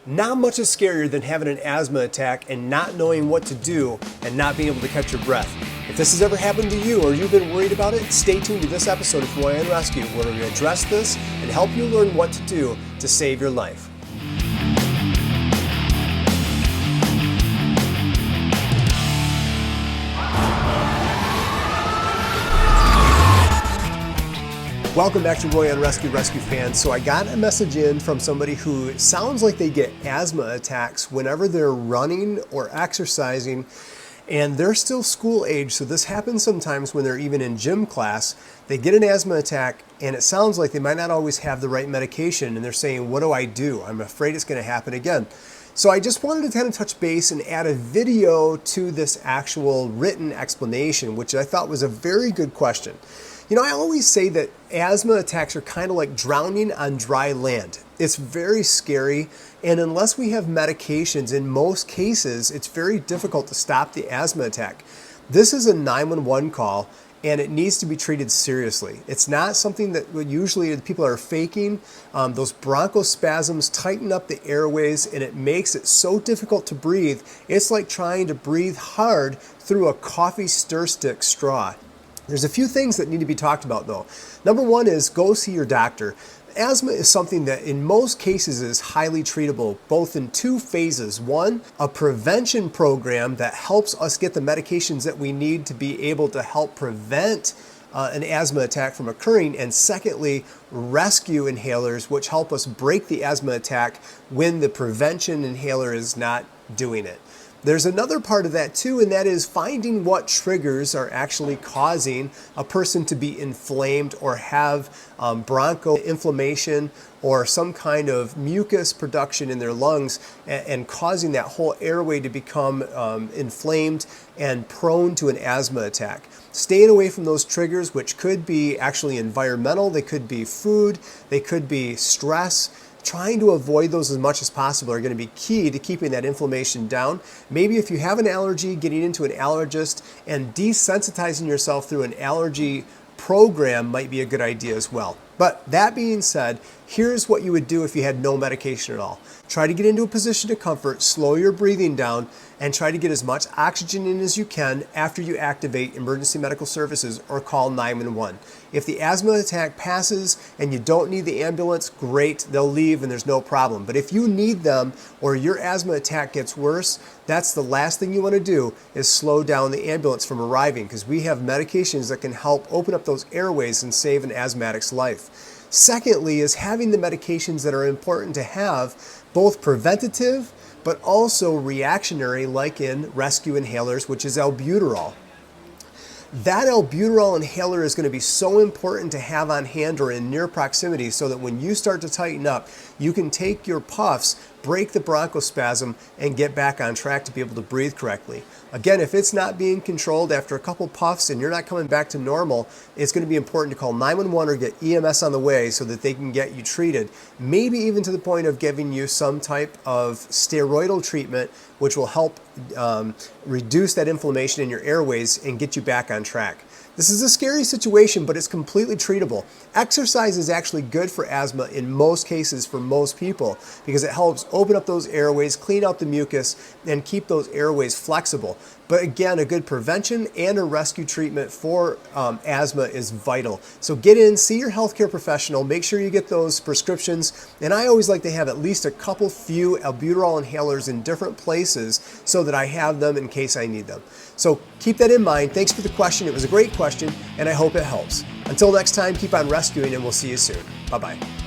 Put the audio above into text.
Not much is scarier than having an asthma attack and not knowing what to do and not being able to catch your breath. If this has ever happened to you or you've been worried about it, stay tuned to this episode of Roy on Rescue, where we address this and help you learn what to do to save your life. Welcome back to Roy on Rescue fans. So I got a message in from somebody who sounds like they get asthma attacks whenever they're running or exercising, and they're still school age. So this happens sometimes when they're even in gym class. They get an asthma attack and it sounds like they might not always have the right medication, and they're saying, what do I do? I'm afraid it's going to happen again. So I just wanted to kind of touch base and add a video to this actual written explanation, which I thought was a very good question. You know, I always say that asthma attacks are kind of like drowning on dry land. It's very scary, and unless we have medications, in most cases, it's very difficult to stop the asthma attack. This is a 911 call, and it needs to be treated seriously. It's not something that usually people are faking. Those bronchospasms tighten up the airways, and it makes it so difficult to breathe. It's like trying to breathe hard through a coffee stir stick straw. There's a few things that need to be talked about though. Number one is go see your doctor. Asthma is something that in most cases is highly treatable, both in two phases. One, a prevention program that helps us get the medications that we need to be able to help prevent an asthma attack from occurring. And secondly, rescue inhalers, which help us break the asthma attack when the prevention inhaler is not doing it. There's another part of that too, and that is finding what triggers are actually causing a person to be inflamed or have broncho inflammation or some kind of mucus production in their lungs and causing that whole airway to become inflamed and prone to an asthma attack. Staying away from those triggers, which could be actually environmental, they could be food, they could be stress. Trying to avoid those as much as possible are going to be key to keeping that inflammation down. Maybe if you have an allergy, getting into an allergist and desensitizing yourself through an allergy program might be a good idea as well. But that being said, here's what you would do if you had no medication at all. Try to get into a position of comfort, slow your breathing down, and try to get as much oxygen in as you can after you activate emergency medical services or call 911. If the asthma attack passes and you don't need the ambulance, great, they'll leave and there's no problem. But if you need them or your asthma attack gets worse, that's the last thing you want to do is slow down the ambulance from arriving, because we have medications that can help open up those airways and save an asthmatic's life. Secondly is having the medications that are important to have, both preventative but also reactionary, like in rescue inhalers, which is albuterol. That albuterol inhaler is going to be so important to have on hand or in near proximity so that when you start to tighten up, you can take your puffs, break the bronchospasm, and get back on track to be able to breathe correctly. Again, if it's not being controlled after a couple puffs and you're not coming back to normal, it's going to be important to call 911 or get EMS on the way so that they can get you treated. Maybe even to the point of giving you some type of steroidal treatment, which will help reduce that inflammation in your airways and get you back on track. This is a scary situation, but it's completely treatable. Exercise is actually good for asthma in most cases for most people because it helps open up those airways, clean out the mucus, and keep those airways flexible. But again, a good prevention and a rescue treatment for asthma is vital. So get in, see your healthcare professional, make sure you get those prescriptions. And I always like to have at least a couple few albuterol inhalers in different places so that I have them in case I need them. So keep that in mind. Thanks for the question. It was a great question, and I hope it helps. Until next time, keep on rescuing, and we'll see you soon. Bye-bye.